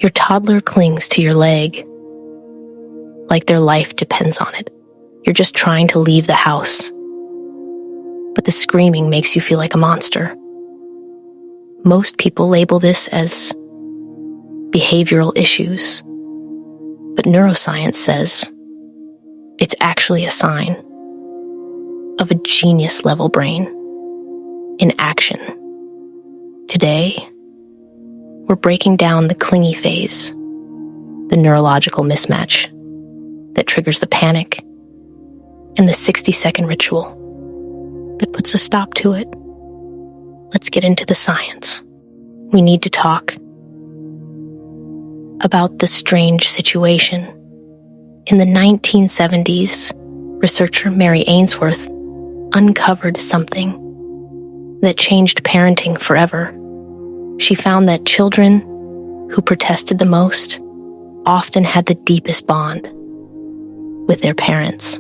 Your toddler clings to your leg like their life depends on it. You're just trying to leave the house, but the screaming makes you feel like a monster. Most people label this as behavioral issues, but neuroscience says it's actually a sign of a genius-level brain in action. Today, we're breaking down the clingy phase, the neurological mismatch that triggers the panic, and the 60-second ritual that puts a stop to it. Let's get into the science. We need to talk about the strange situation. In the 1970s, researcher Mary Ainsworth uncovered something that changed parenting forever. She found that children who protested the most often had the deepest bond with their parents.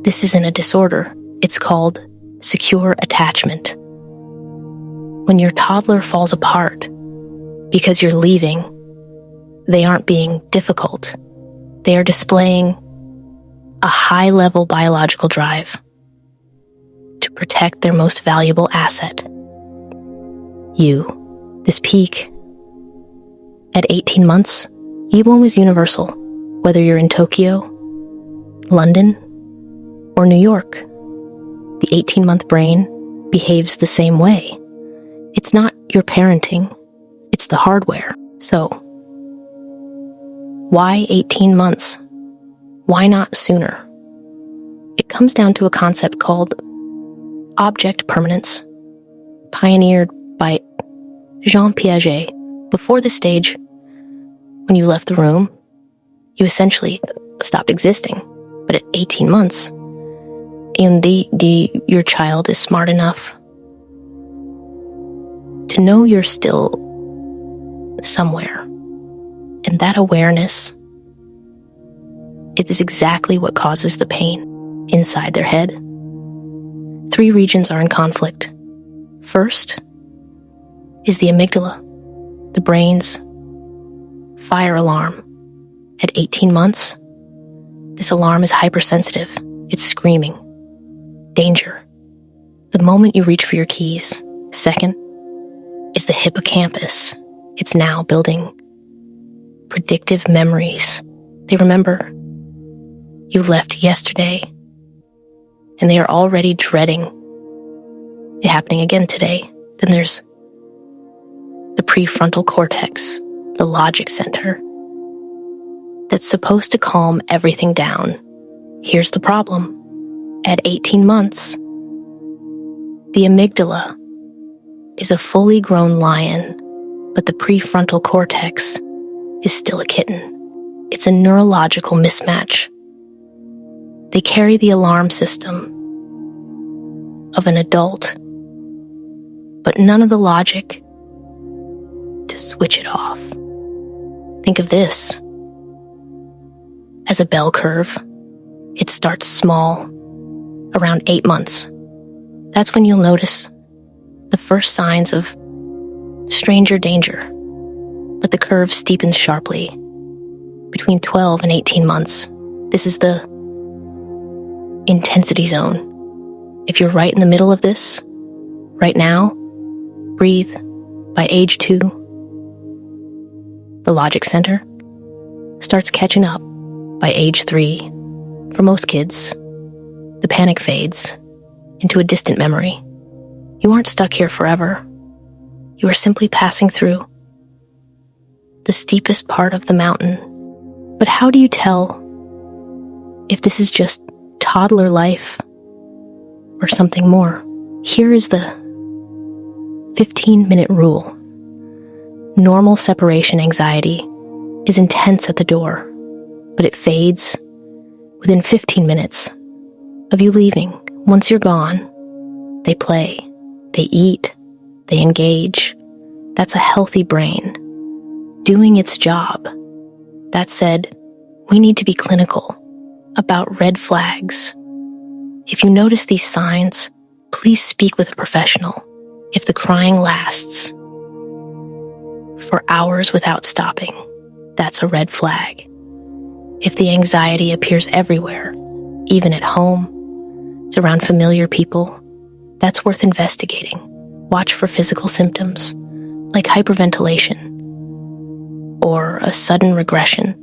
This isn't a disorder. It's called secure attachment. When your toddler falls apart because you're leaving, they aren't being difficult. They are displaying a high-level biological drive to protect their most valuable asset, you. This peak at 18 months, E1 was universal, whether you're in Tokyo, London, or New York. The 18-month brain behaves the same way. It's not your parenting, it's the hardware. So, why 18 months? Why not sooner? It comes down to a concept called object permanence, pioneered by Jean Piaget. Before this stage, when you left the room, you essentially stopped existing. But at 18 months, your child is smart enough to know you're still somewhere. And that awareness is exactly what causes the pain inside their head. 3 regions are in conflict. First is the amygdala, the brain's fire alarm. At 18 months, this alarm is hypersensitive. It's screaming. Danger. The moment you reach for your keys. Second is the hippocampus. It's now building predictive memories. They remember you left yesterday, and they are already dreading it happening again today. Then there's the prefrontal cortex, the logic center, that's supposed to calm everything down. Here's the problem. At 18 months, the amygdala is a fully grown lion, but the prefrontal cortex is still a kitten. It's a neurological mismatch. They carry the alarm system of an adult, but none of the logic to switch it off. Think of this as a bell curve. It starts small, around 8 months. That's when you'll notice the first signs of stranger danger, but the curve steepens sharply. Between 12 and 18 months, this is the intensity zone. If you're right in the middle of this, right now, breathe. By age 2, the logic center starts catching up. By age 3, for most kids, the panic fades into a distant memory. You aren't stuck here forever. You are simply passing through the steepest part of the mountain. But how do you tell if this is just toddler life or something more? Here is the 15-minute rule. Normal separation anxiety is intense at the door, but it fades within 15 minutes of you leaving. Once you're gone, they play, they eat, they engage. That's a healthy brain doing its job. That said, we need to be clinical about red flags. If you notice these signs, please speak with a professional. If the crying lasts for hours without stopping, that's a red flag. If the anxiety appears everywhere, even at home, around familiar people, that's worth investigating. Watch for physical symptoms, like hyperventilation or a sudden regression.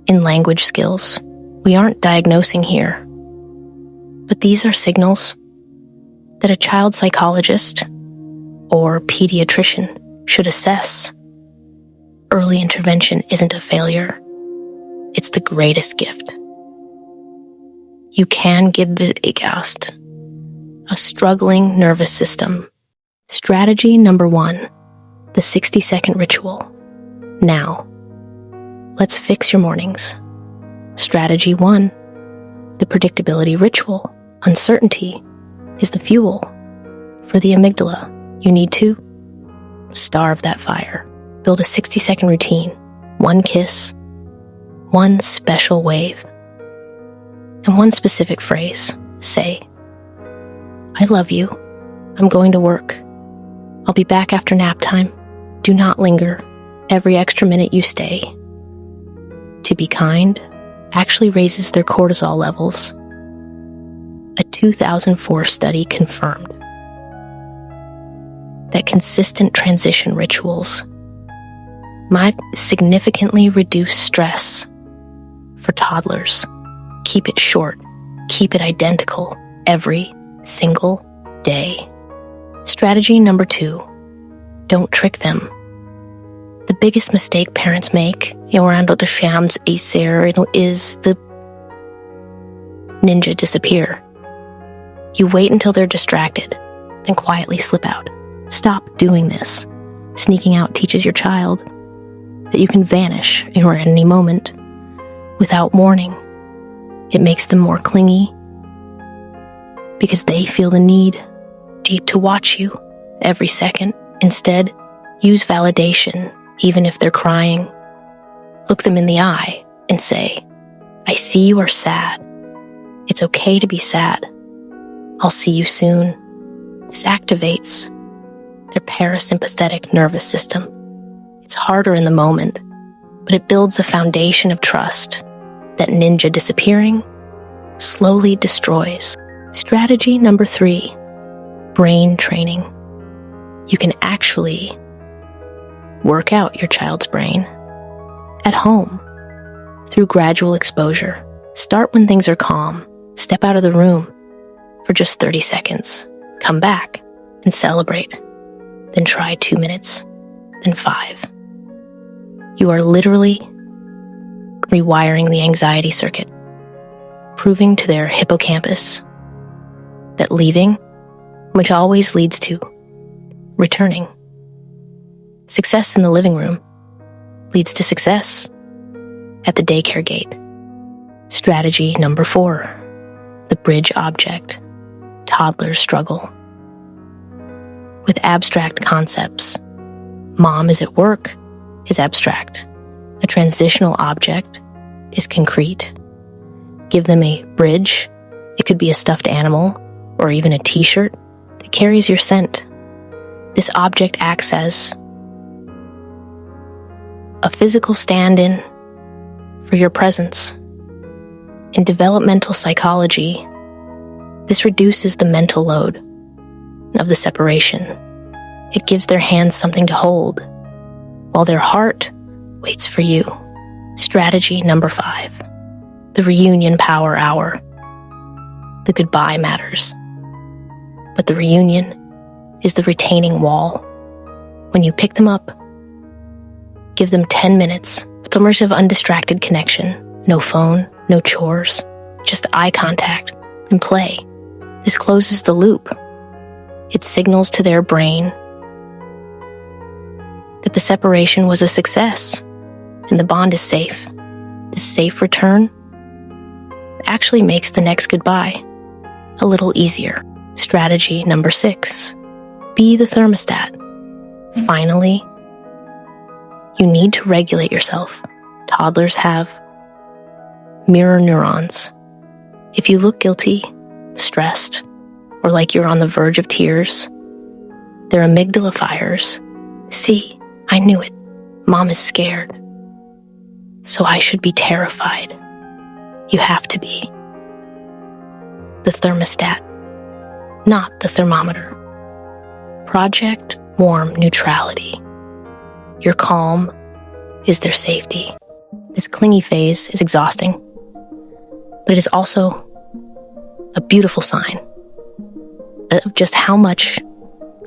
In language skills, we aren't diagnosing here, but these are signals that a child psychologist or pediatrician should assess. Early intervention isn't a failure, it's the greatest gift. You can give Begaust a struggling nervous system. Strategy number 1, the 60-second ritual. Now, let's fix your mornings. Strategy 1, the predictability ritual. Uncertainty is the fuel. For the amygdala, you need to starve that fire. Build a 60-second routine. 1 kiss, 1 special wave, and 1 specific phrase. Say, I love you. I'm going to work. I'll be back after nap time. Do not linger. Every extra minute you stay. To be kind actually raises their cortisol levels. A 2004 study confirmed that consistent transition rituals might significantly reduce stress for toddlers. Keep it short. Keep it identical every single day. Strategy number 2, don't trick them. The biggest mistake parents make, around the shams acer, is the ninja disappear. You wait until they're distracted, then quietly slip out. Stop doing this. Sneaking out teaches your child that you can vanish at any moment without warning. It makes them more clingy because they feel the need to watch you every second. Instead, use validation, even if they're crying. Look them in the eye and say, I see you are sad. It's okay to be sad. I'll see you soon. This activates their parasympathetic nervous system. It's harder in the moment, but it builds a foundation of trust that ninja disappearing slowly destroys. Strategy number 3, brain training. You can actually work out your child's brain at home through gradual exposure. Start when things are calm. Step out of the room for just 30 seconds. Come back and celebrate. Then try 2 minutes, then 5. You are literally rewiring the anxiety circuit, proving to their hippocampus that leaving, which always leads to returning. Success in the living room leads to success at the daycare gate. Strategy number 4, the bridge object. Toddlers struggle with abstract concepts. Mom is at work is abstract. A transitional object is concrete. Give them a bridge. It could be a stuffed animal or even a t-shirt that carries your scent. This object acts as a physical stand-in for your presence. In developmental psychology, this reduces the mental load of the separation. It gives their hands something to hold, while their heart waits for you. Strategy number 5, the reunion power hour. The goodbye matters, but the reunion is the retaining wall. When you pick them up, give them 10 minutes with immersive undistracted connection. No phone, no chores, just eye contact and play. This closes the loop. It signals to their brain that the separation was a success and the bond is safe. This safe return actually makes the next goodbye a little easier. Strategy number 6, be the thermostat. Finally, you need to regulate yourself. Toddlers have mirror neurons. If you look guilty, stressed, or like you're on the verge of tears, their amygdala fires See, I knew it. Mom is scared. So I should be terrified. You have to be. The thermostat, not the thermometer. Project warm neutrality. Your calm is their safety. This clingy phase is exhausting, but it is also a beautiful sign of just how much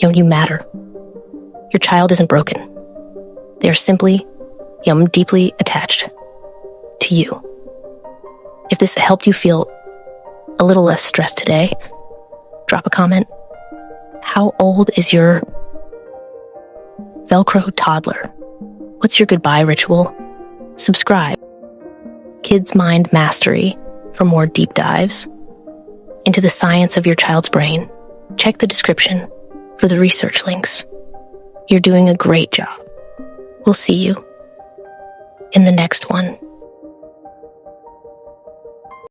you matter. Your child isn't broken. They are simply deeply attached to you. If this helped you feel a little less stressed today, drop a comment. How old is your Velcro toddler? What's your goodbye ritual? Subscribe. Kids Mind Mastery for more deep dives into the science of your child's brain. Check the description for the research links. You're doing a great job. We'll see you in the next one.